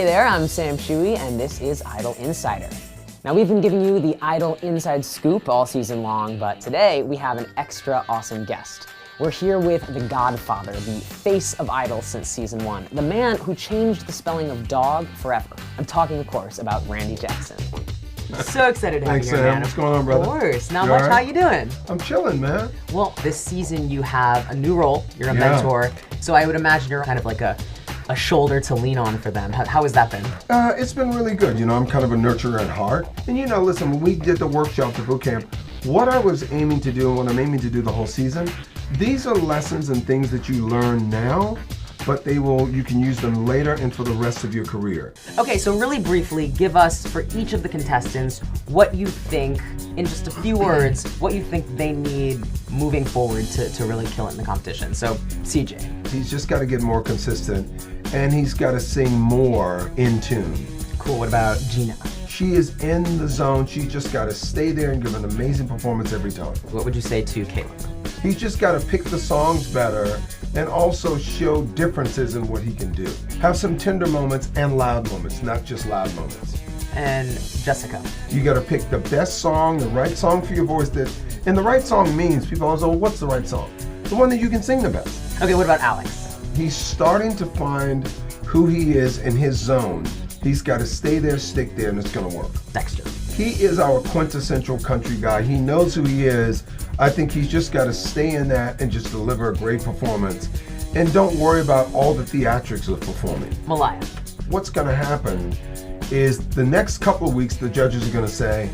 Hey there, I'm Sam Shui, and this is Idol Insider. Now, we've been giving you the Idol Inside Scoop all season long, but today we have an extra awesome guest. We're here with the Godfather, the face of Idol since season 1, the man who changed the spelling of dog forever. I'm talking, of course, about Randy Jackson. So excited to have you here, man. What's going on, brother? Of course. Not much. Right? How you doing? I'm chilling, man. Well, this season you have a new role. You're a mentor. So I would imagine you're kind of like a shoulder to lean on for them. How has that been? It's been really good. You know, I'm kind of a nurturer at heart. And you know, listen, when we did the workshop, the boot camp, what I was aiming to do and what I'm aiming to do the whole season, these are lessons and things that you learn now, but you can use them later and for the rest of your career. Okay, so really briefly, give us, for each of the contestants, what you think, in just a few words, what you think they need moving forward to really kill it in the competition. So, CJ. He's just got to get more consistent, and he's got to sing more in tune. Cool, what about Gina? She is in the zone. She's just got to stay there and give an amazing performance every time. What would you say to Caleb? He's just got to pick the songs better and also show differences in what he can do. Have some tender moments and loud moments, not just loud moments. And Jessica? You got to pick the best song, the right song for your voice. And the right song means, people always say, well, what's the right song? The one that you can sing the best. Okay, what about Alex? He's starting to find who he is in his zone. He's got to stay there, stick there, and it's going to work. Dexter? He is our quintessential country guy. He knows who he is. I think he's just got to stay in that and just deliver a great performance. And don't worry about all the theatrics of performing. Malaya? What's going to happen is the next couple of weeks, the judges are going to say,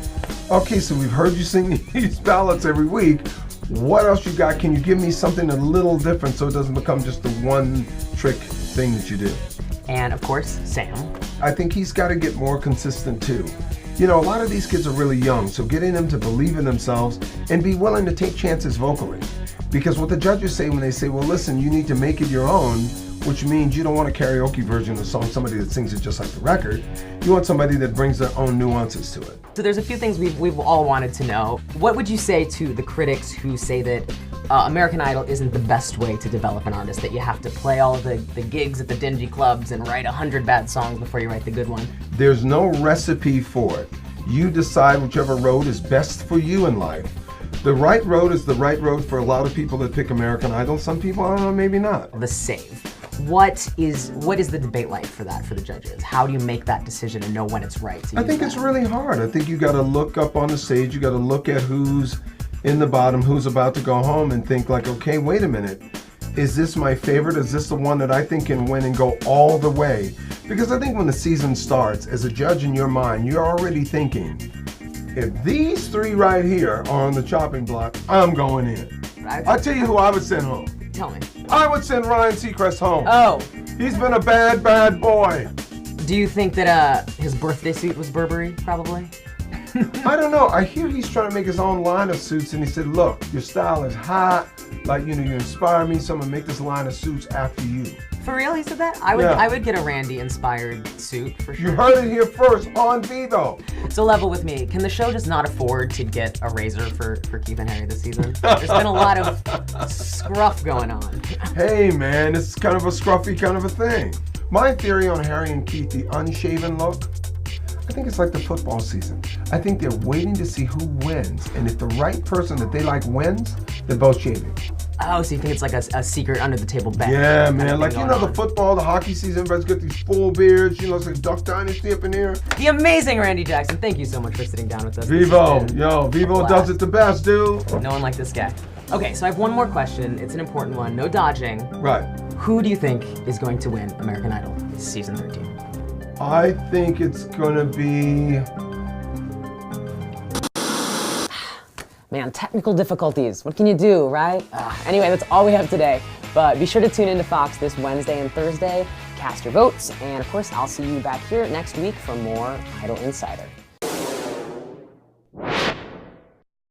okay, so we've heard you sing these ballads every week. What else you got? Can you give me something a little different so it doesn't become just the one trick thing that you do? And of course, Sam. I think he's got to get more consistent too. You know, a lot of these kids are really young, so getting them to believe in themselves and be willing to take chances vocally. Because what the judges say when they say, well, listen, you need to make it your own, which means you don't want a karaoke version of the song, somebody that sings it just like the record. You want somebody that brings their own nuances to it. So there's a few things we've all wanted to know. What would you say to the critics who say that American Idol isn't the best way to develop an artist, that you have to play all the gigs at the dingy clubs and write 100 bad songs before you write the good one? There's no recipe for it. You decide whichever road is best for you in life. The right road is the right road for a lot of people that pick American Idol. Some people, I don't know, maybe not. The save. What is the debate like for that, for the judges? How do you make that decision and know when it's right to use I think it's really hard. I think you got to look up on the stage. You got to look at who's in the bottom, who's about to go home, and think like, okay, wait a minute. Is this my favorite? Is this the one that I think can win and go all the way? Because I think when the season starts, as a judge in your mind, you're already thinking, if these three right here are on the chopping block, I'm going in. I'll tell you who I would send home. Tell me. I would send Ryan Seacrest home. Oh. He's been a bad, bad boy. Do you think that his birthday suit was Burberry, probably? I don't know. I hear he's trying to make his own line of suits, and he said, look, your style is hot. Like, you know, you inspire me, so I'm going to make this line of suits after you. For real, he said that? I would get a Randy-inspired suit, for sure. You heard it here first on Vivo. So level with me. Can the show just not afford to get a razor for Keith and Harry this season? There's been a lot of scruff going on. Hey, man, it's kind of a scruffy kind of a thing. My theory on Harry and Keith, the unshaven look, I think it's like the football season. I think they're waiting to see who wins. And if the right person that they like wins, they're both shaving. Oh, so you think it's like a secret under the table bet? Yeah, man. Like, you know, the football, the hockey season, everybody's got these full beards. You know, it's like Duck Dynasty up in here. The amazing Randy Jackson. Thank you so much for sitting down with us. Vivo. Yo, Vivo does it the best, dude. No one like this guy. Okay, so I have one more question. It's an important one. No dodging. Right. Who do you think is going to win American Idol season 13? I think it's gonna be... Man, technical difficulties. What can you do, right? Anyway, that's all we have today. But be sure to tune into Fox this Wednesday and Thursday. Cast your votes. And of course, I'll see you back here next week for more Idol Insider.